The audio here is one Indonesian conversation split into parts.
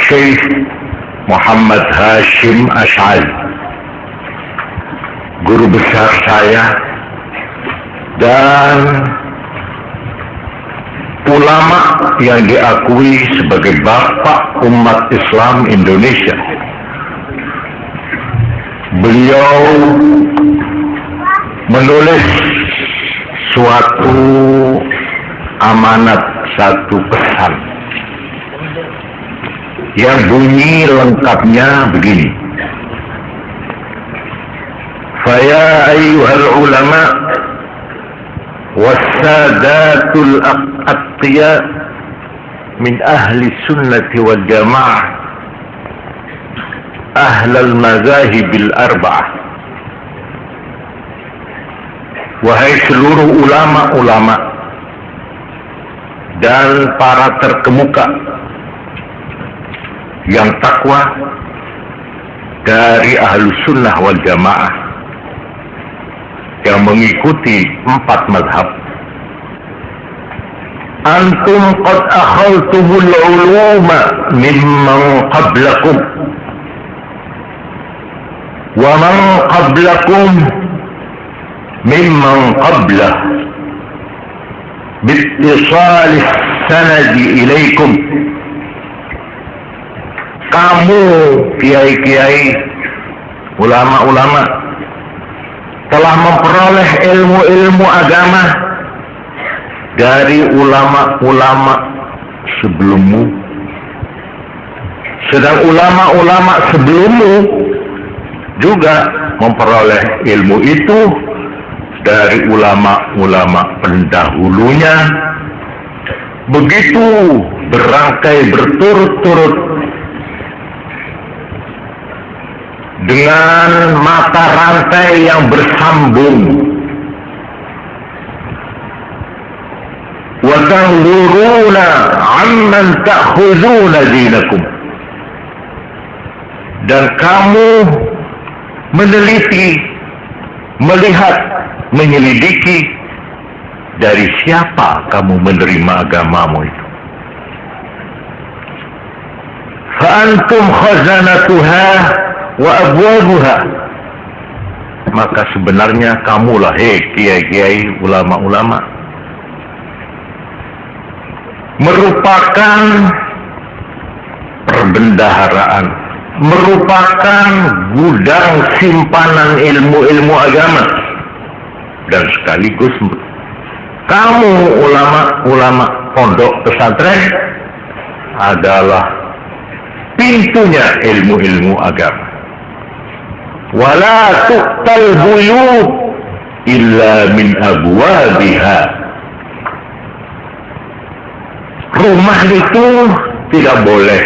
Syekh Muhammad Hashim Asy'ari, guru besar saya dan ulama yang diakui sebagai bapak umat Islam Indonesia. Beliau menulis suatu amanat, satu pesan yang bunyi lengkapnya begini: Faya ayyuhal ulama wassadatul atqiya min ahli sunnati wal jamaah ahlal mazahibil arba'ah. Wahai seluruh ulama-ulama dan para terkemuka yang takwa dari ahlu sunnah wal jamaah yang mengikuti 4 mazhab. Antum qad akhadtumul uluma mimman qablakum wa man qablakum mimman qablah bittisal sanadi ilaikum. Kamu kiai-kiai, ulama-ulama telah memperoleh ilmu-ilmu agama dari ulama-ulama sebelummu, sedang ulama-ulama sebelummu juga memperoleh ilmu itu dari ulama-ulama pendahulunya. Begitu berangkai berturut-turut dengan mata rantai yang bersambung. Wa tanzuruna amman ta'khuduna dinakum, dan kamu meneliti, melihat, menyelidiki dari siapa kamu menerima agamamu itu. Fa antum khazanatuha wa abwabuha, maka sebenarnya kamulah, kiai-kiai, ulama-ulama, merupakan perbendaharaan, merupakan gudang simpanan ilmu-ilmu agama, dan sekaligus kamu ulama-ulama pondok pesantren adalah pintunya ilmu-ilmu agama. Wala tuqtal buyut illa min abwabiha. Rumah itu tidak boleh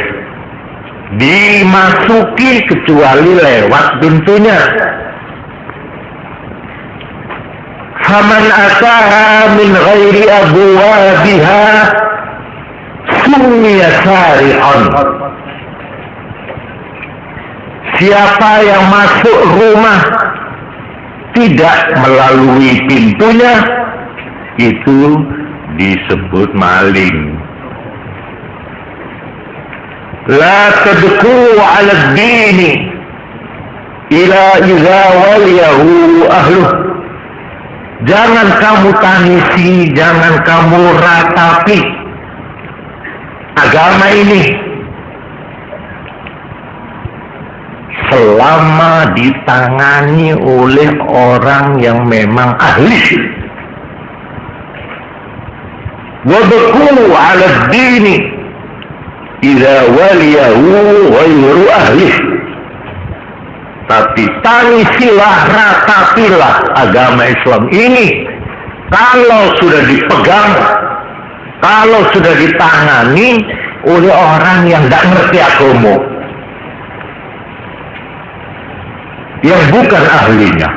dimasuki kecuali lewat pintunya. Faman ataha min ghairi abwabiha summiya sari'an. Siapa yang masuk rumah tidak melalui pintunya, itu disebut maling. La tadkhulu 'ala ad-dini ila idza waliyahu ahluh. Jangan kamu tangisi, jangan kamu ratapi agama ini selama ditangani oleh orang yang memang ahli. Wadkhulu 'ala ad-dini idza waliyahu ghairu ahli. Tapi tangisilah, ratapilah agama Islam ini kalau sudah dipegang, kalau sudah ditangani oleh orang yang tidak ngerti agama, yang bukan ahlinya.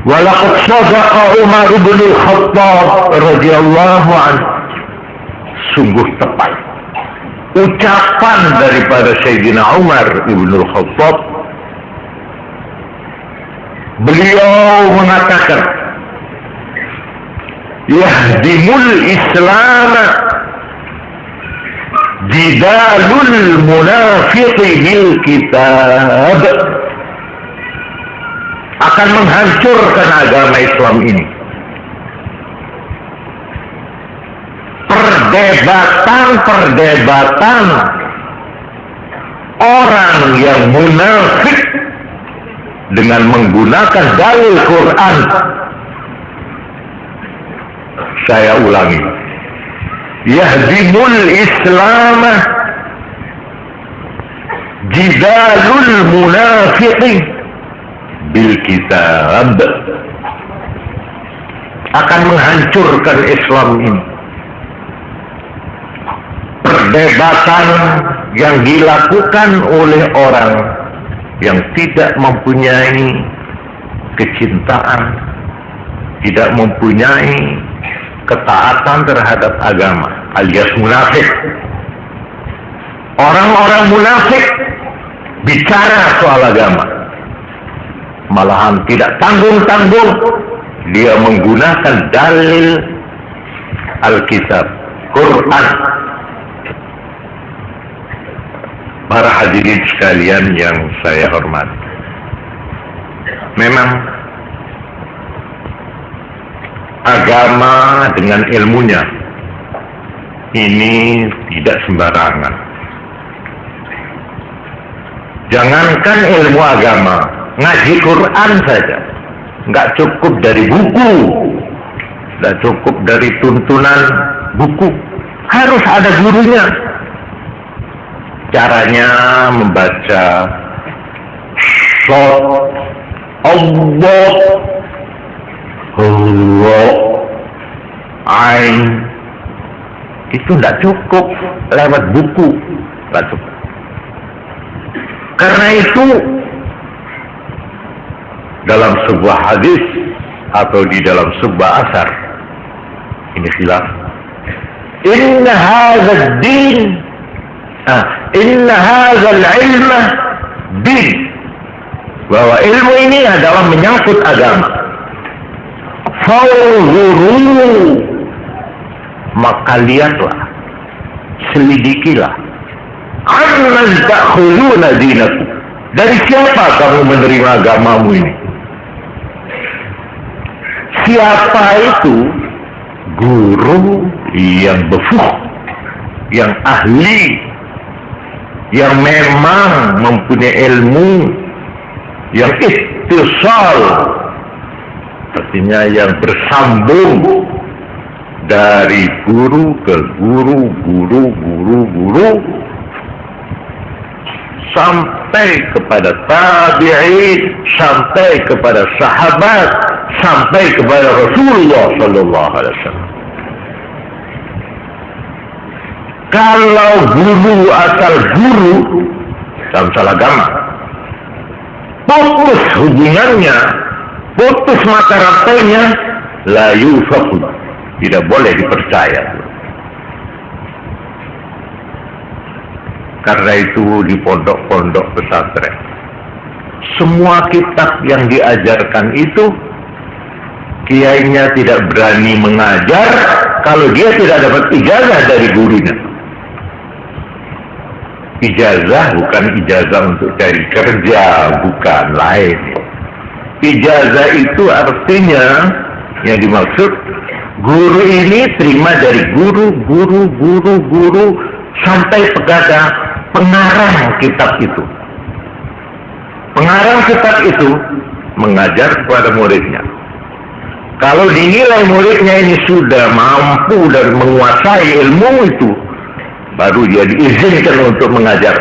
Walaqad sadaqa Umar bin Al-Khattab radhiyallahu anhu. Sungguh tepat ucapan daripada Sayyidina Umar bin Al-Khattab. Beliau mengatakan, yahdimul Islam jidalul munafiqi bil kitab, akan menghancurkan agama Islam ini. Perdebatan orang yang munafik dengan menggunakan dalil Quran. Saya ulangi, yahdimul Islam jidalul munafiqin bil kitab, akan menghancurkan Islam ini. Perdebatan yang dilakukan oleh orang yang tidak mempunyai kecintaan, tidak mempunyai ketaatan terhadap agama, alias munafik. Orang-orang munafik bicara soal agama, malahan tidak tanggung-tanggung dia menggunakan dalil Alkitab, Quran. Para hadirin sekalian yang saya hormati, memang agama dengan ilmunya ini tidak sembarangan. Jangankan ilmu agama, ngaji Quran saja nggak cukup dari buku, nggak cukup dari tuntunan buku, harus ada gurunya. Caranya membaca Allah, Ain, itu tidak cukup lewat buku, tidak cukup. Karena itu dalam sebuah hadis atau di dalam sebuah asar, ini khilaf, inna hadzal din, inna hadzal ilma din, bahwa ilmu ini adalah menyangkut agama. Fawzuru, maka lihatlah, selidikilah, amman ta'khuduna dinakum, dari siapa kamu menerima agamamu ini? Siapa itu guru yang befuh, yang ahli, yang memang mempunyai ilmu, yang ittisal, artinya yang bersambung dari guru ke guru, guru sampai kepada tabi'in, sampai kepada sahabat, sampai kepada Rasulullah sallallahu alaihi wasallam. Kalau guru asal guru dalam salah agama, putus hubungannya, putus mata rantainya, la yufaqu, tidak boleh dipercaya. Karena itu di pondok-pondok pesantren, semua kitab yang diajarkan itu, kiainya tidak berani mengajar kalau dia tidak dapat ijazah dari gurunya. Ijazah bukan ijazah untuk cari kerja, bukan, lain. Ijazah itu artinya yang dimaksud guru ini terima dari guru sampai kepada pengarang kitab itu. Pengarang kitab itu mengajar kepada muridnya. Kalau dinilai muridnya ini sudah mampu dan menguasai ilmu itu, baru dia diizinkan untuk mengajar.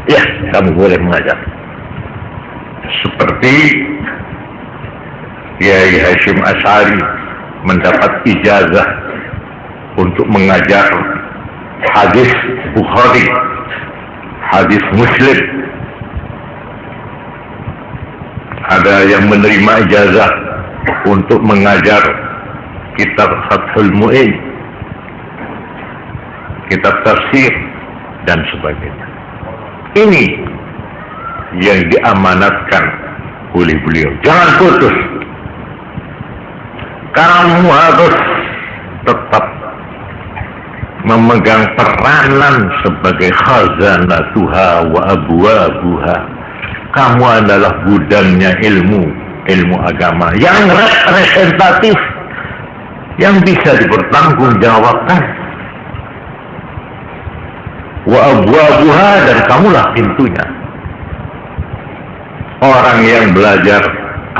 Ya, kamu boleh mengajar. Seperti Kiai Hasyim Asy'ari mendapat ijazah untuk mengajar hadis Bukhari, hadis Muslim. Ada yang menerima ijazah untuk mengajar kitab Fathul Mu'in, kitab tafsir, dan sebagainya. Ini yang diamanatkan oleh beliau. Jangan putus. Kamu harus tetap memegang peranan sebagai khazanatuha wa abwabuha. Kamu adalah gudangnya ilmu agama yang representatif, yang bisa dipertanggungjawabkan. Wa abwabuha, dan kamulah pintunya. Orang yang belajar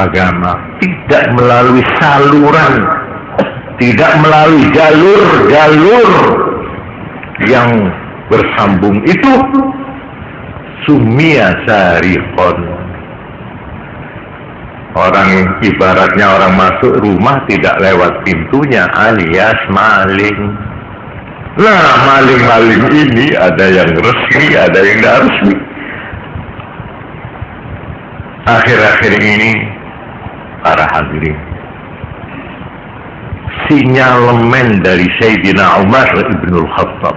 agama tidak melalui saluran, tidak melalui jalur-jalur yang bersambung itu, sumia sarikon. Orang ibaratnya orang masuk rumah tidak lewat pintunya, alias maling. Nah, maling-maling ini ada yang resmi, ada yang tidak resmi. Akhir-akhir ini, para hadirin, sinyalemen dari Sayyidina Umar ibnul Khattab,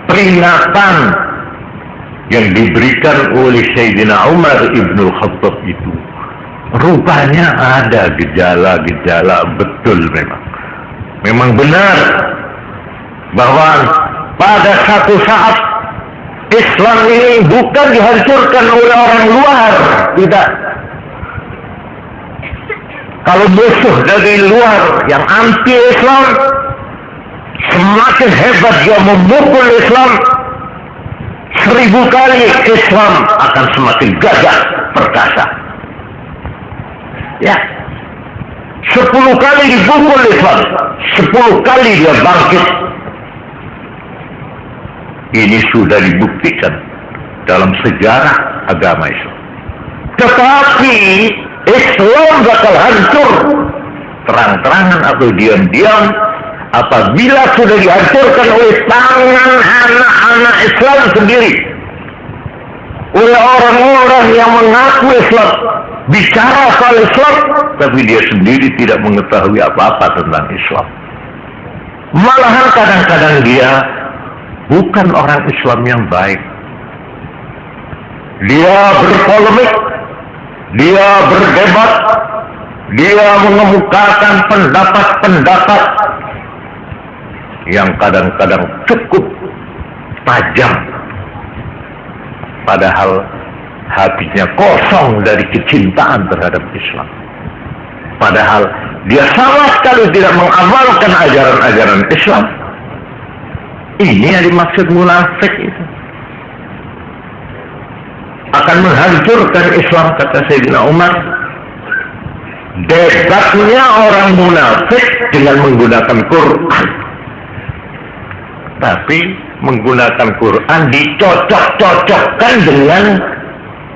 peringatan yang diberikan oleh Sayyidina Umar ibnul Khattab itu, rupanya ada gejala-gejala betul memang benar bahwa pada satu saat Islam ini bukan dihancurkan oleh orang luar, tidak. Kalau musuh dari luar yang anti Islam semakin hebat dia memukul Islam, 1000 kali Islam akan semakin gagah perkasa. Ya, 10 kali dipukul Islam, 10 kali dia bangkit. Ini sudah dibuktikan dalam sejarah agama Islam. Tetapi Islam bakal hancur terang-terangan atau diam-diam apabila sudah dihancurkan oleh tangan anak-anak Islam sendiri, oleh orang-orang yang mengaku Islam, bicara soal Islam, tapi dia sendiri tidak mengetahui apa-apa tentang Islam. Malahan kadang-kadang dia bukan orang Islam yang baik. Dia berpolemik, dia berdebat, dia mengemukakan pendapat-pendapat yang kadang-kadang cukup tajam, padahal hatinya kosong dari kecintaan terhadap Islam. Padahal dia sama sekali tidak mengamalkan ajaran-ajaran Islam. Ini yang dimaksud munafik itu. Akan menghancurkan Islam, kata Sayyidina Umar. Debatnya orang munafik dengan menggunakan Quran. Tapi menggunakan Quran dicocok-cocokkan dengan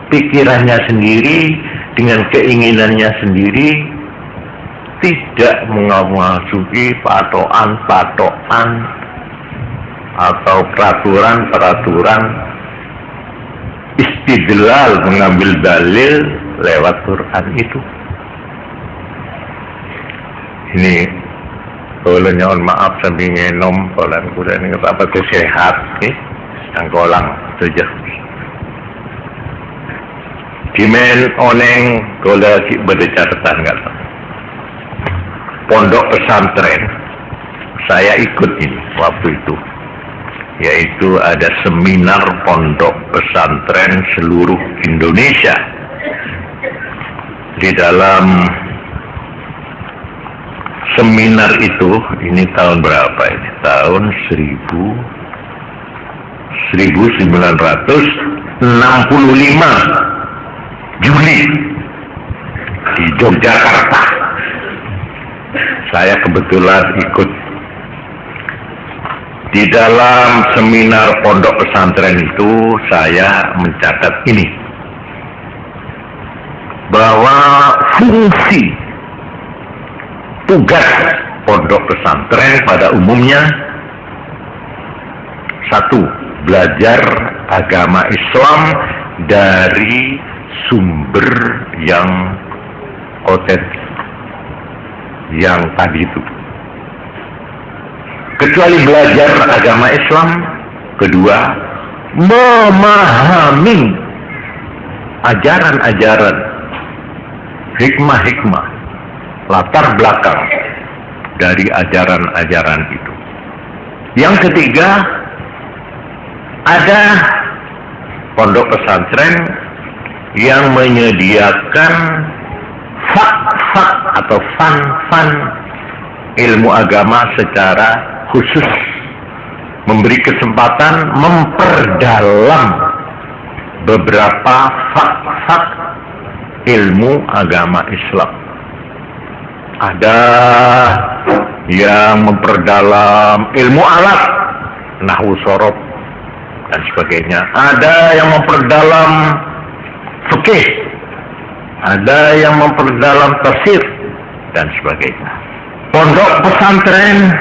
pikirannya sendiri, dengan keinginannya sendiri. Tidak memasuki patokan atau peraturan-peraturan istidlal, mengambil dalil lewat Quran itu. Ini kalau nyaon maaf sambil ngenom kolan kuda ini apa tuh sehat nih yang kolang saja. Kimen oneng kola si berdecatan nggak? Pondok pesantren saya ikut ini waktu itu, yaitu ada seminar pondok pesantren seluruh Indonesia. Di dalam seminar itu, ini tahun berapa ini? Tahun 1965 Juli di Yogyakarta. Saya kebetulan ikut. Di dalam seminar pondok pesantren itu saya mencatat ini, bahwa fungsi tugas pondok pesantren pada umumnya, 1. Belajar agama Islam dari sumber yang otentik, yang tadi itu. Kecuali belajar agama Islam, 2. Memahami ajaran-ajaran, hikmah-hikmah, latar belakang dari ajaran-ajaran itu. Yang ketiga, ada pondok pesantren yang menyediakan fak-fak atau fan-fan ilmu agama secara khusus, memberi kesempatan memperdalam beberapa fak-fak ilmu agama Islam. Ada yang memperdalam ilmu alat, nahwu sorof dan sebagainya. Ada yang memperdalam fikih, ada yang memperdalam tafsir dan sebagainya. Pondok pesantren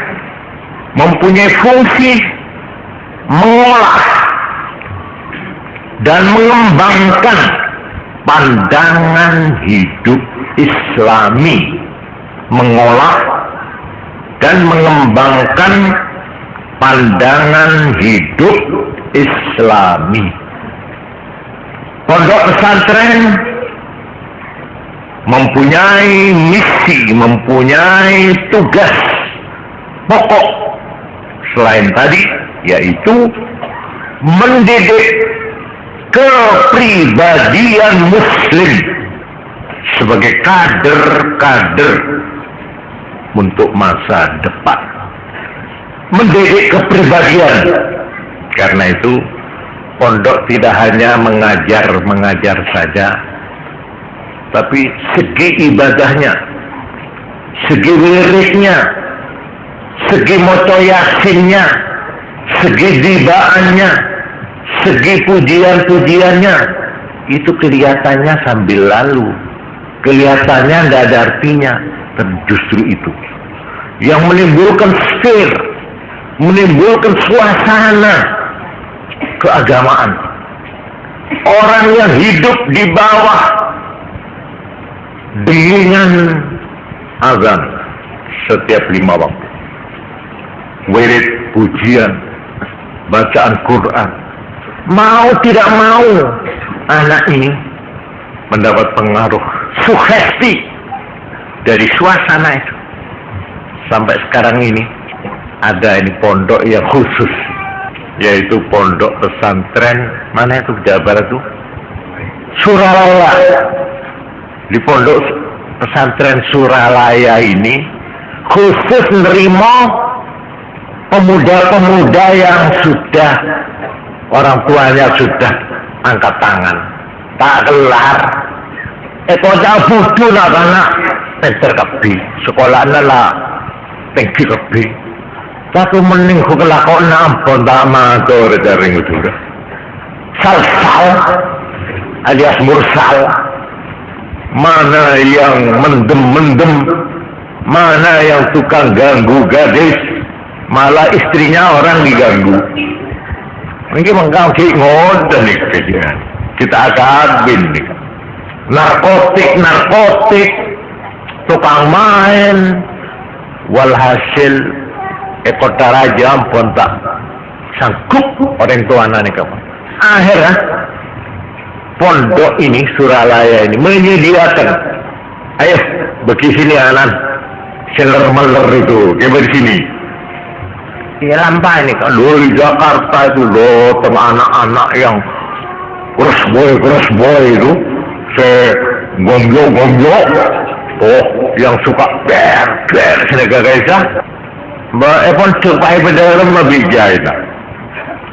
mempunyai fungsi mengolah dan mengembangkan pandangan hidup Islami, mengolah dan mengembangkan pandangan hidup Islami. Pondok pesantren mempunyai misi, mempunyai tugas pokok selain tadi, yaitu mendidik kepribadian muslim sebagai kader-kader untuk masa depan. Mendidik kepribadian. Karena itu pondok tidak hanya mengajar saja, tapi segi ibadahnya, segi wiridnya, segi moco yasinnya, segi dibaannya, segi pujian-pujiannya, itu kelihatannya sambil lalu, kelihatannya nggak ada artinya. Dan justru itu yang menimbulkan sfir, menimbulkan suasana keagamaan. Orang yang hidup di bawah dengingan azan setiap 5 waktu, wirid, pujian, bacaan Quran, mau tidak mau anak ini mendapat pengaruh sugesti dari suasana itu. Sampai sekarang ini ada ini pondok yang khusus, yaitu pondok pesantren mana itu Jawa Barat tuh, Suralaya. Di pondok pesantren Suralaya ini khusus menerima pemuda-pemuda yang sudah orang tuanya sudah angkat tangan, tak kelar. Kocak budu lah karena pinter kebi, sekolahnya lah tinggi kebi. Tapi mending ku kelakon ampun tak matur dari itu. Salsal alias mursal. Mana yang mendem-mendem, mana yang tukang ganggu gadis, malah istrinya orang diganggu. Mungkin mengkaki ngodan nih kejadian. Kita agabin nih. Narkotik, tukang main, walhasil ekor raja ampun tak sanggup orang tua anak kamu. Akhirnya pondok ini Suralaya ini menyediakan, ayo bagi sini anak seler-meler itu, kayak di sini. Ya lampai nih kan, di Jakarta itu loh, teman anak-anak yang cross boy itu, gomyo, oh yang suka ber senegara mbak Epon supaya berdalam lebih jahit.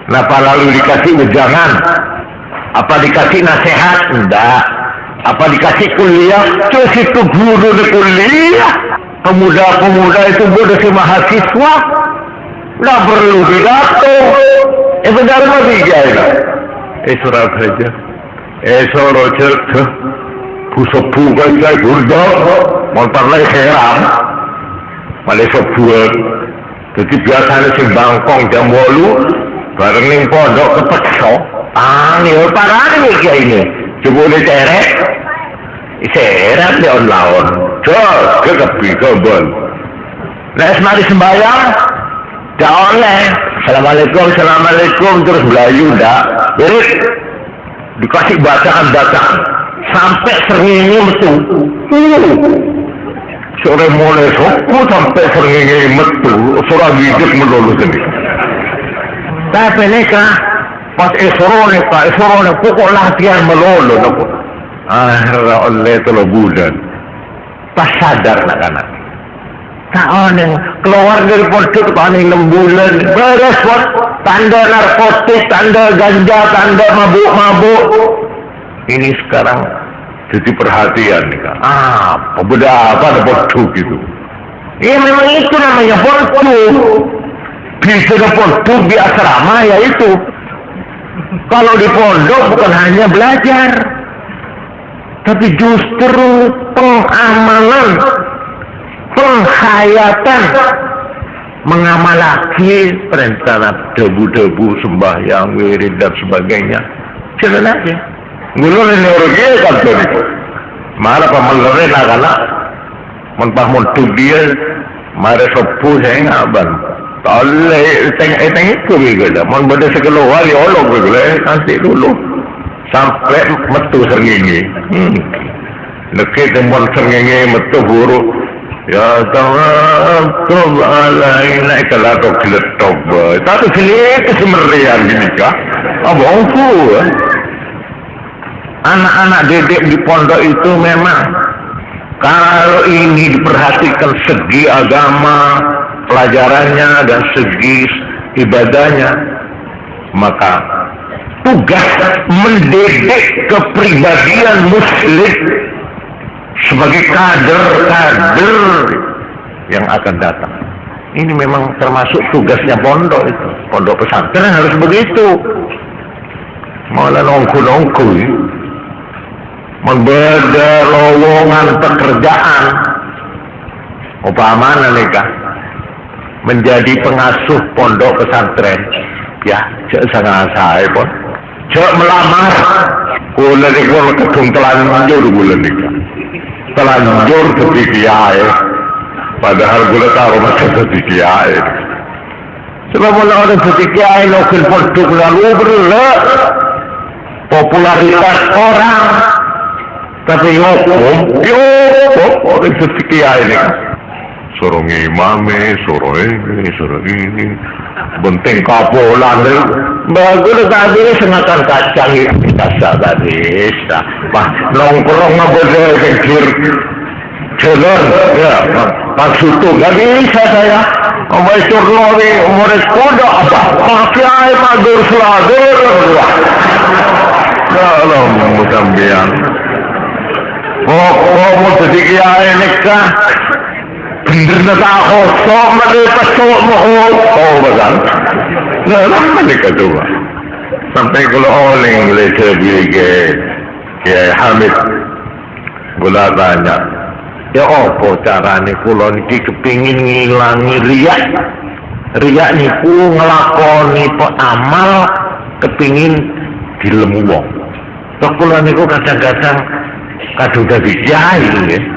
Napa lalu dikasih wejangan? Apa dikasih nasihat? Enggak. Apa dikasih kuliah? Terus itu guru di kuliah. Pemuda-pemuda itu bodoh si mahasiswa. Nggak perlu pidato. Berdalam lebih jahit. Surah gereja. Surah cerita. Kusepu kan saya burda. Montar lagi heran. Malah sebuah. Jadi biasanya si bangkong jam 8 bareng ning pondok kepeksa. Ini parah nih kayak ini. Coba diteret. Seret di on-laon. Cok, kekepi, kebun. Nah, semari sembahyang. Gak oleh. Assalamualaikum, terus belayu, dak. Berit. Dikasih bacaan-bacaan. Sampai seringi metu. Sore mulai soku sampai seringi metu. Surah gidik melulu sendiri. Tapi nikah pas esoro pokok latihan melolo nopo. Akhirnya oleh 3 bulan. Pas sadar anak-anak. Kawan yang keluar dari pondok paling 6 bulan. Beres tanda narkotik, tanda ganja, tanda mabuk-mabuk. Ini sekarang jadi perhatian nih kan. Beda apa ada pondok gitu. Ya memang itu namanya pondok. Bisa ada pondok di asrama ya itu. Kalau di pondok bukan hanya belajar, tapi justru pengamalan, penghayatan, mengamalaki perintah debu-debu, sembahyang, wirid dan sebagainya. Jalan aja. Ngulur ini orangnya kan tuh. Marah pemelere anak-anak, mentah montuk dia, marah sepuh saya ngaban. Oleh tengok itu juga, mon benda sekeluar ya Allah juga, nanti dulu sampai metu serngingi. Lekit mon serngingi metu buruk. Ya tawakkal alai naik kelatok letok. Tapi sini kesemerian gini kah? Abangku. Anak-anak didik di pondok itu memang kalau ini diperhatikan segi agama, pelajarannya dan segi ibadahnya, maka tugas mendidik kepribadian muslim sebagai kader-kader yang akan datang. Ini memang termasuk tugasnya pondok itu. Pondok pesantren harus begitu. Malah nongku-nongku membeda lowongan pekerjaan upamana nikah menjadi pengasuh pondok pesantren ya cek sangat saya pun cek melamar kula niku kedung telanjur kula niku telanjur dadi kiai padahal kula tahu masih dadi kiai sebab orang dadi kiai nukil pondok lalu berlek popularitas orang tapi hukum orang dadi kiai niku suruh ngimami, suruh ini, benting kapolan, bagus tadi sengakan kacang itu kasa tadi, nongkrong ngabodol kecil, jalan, ya, maksud itu nggak bisa saya, omai surlori, umur kuda apa, pakai air madur seladur, kalau mudah-mudahan, mau jadi kiai nikah. Bener na tak kosong na pasok mo bagan. Naman ka doon. Sampai kalau oling lesa bige Kiai Hamid gula tanya. Ya apa carane kula niki kepingin ngilangi riya. Riya niku nglakoni amal kepingin dilemu wong. Tok kula niku kadang-kadang kadung dadi kiai nggih.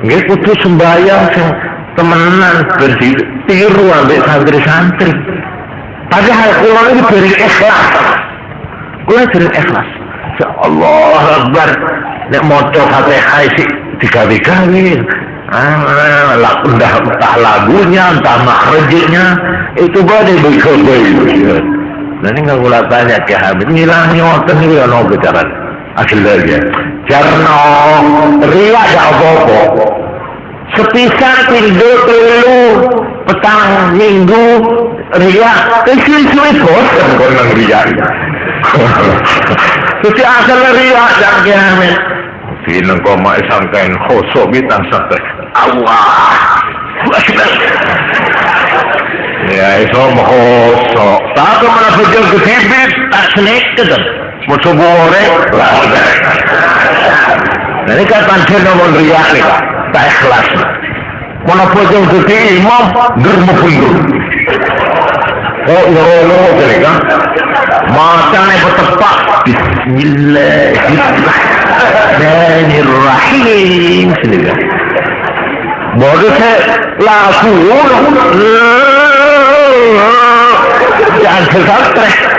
Nggih kudu sembahyang sing temenan bertiru ambek santri-santri. Padahal kula iki beri ikhlas. Kula beri ikhlas. Ya Allah Akbar. Nek maca Fatihah sik digawe-gawe. Entah lagunya, entah makhrajnya, itu badai berkobai. Nanti nggak kula tanya ke Habib, ngilangi ngoten iki ana apa carane? Akhirnya jarno riya ya apa-apa. Sepisan tidur telu petang minggu riya suwi-suwi bosan kok nang riya. Terus asal riya yang kiamat. Sinang kau mai sangkain khosok kita sampai Allah. Ya itu khosok. Tapi mana pejuang ketibit tak senekkan. Mau coba orek. Nah ini kan panjang nomor riak nih kak. Tak ikhlas. Mana pejuang ketibit imam germu pundur. Oh ya jadi kan. Matanya bertepak. Bismillahirrahmanirrahim. Baru saya laku. Jangan sesat.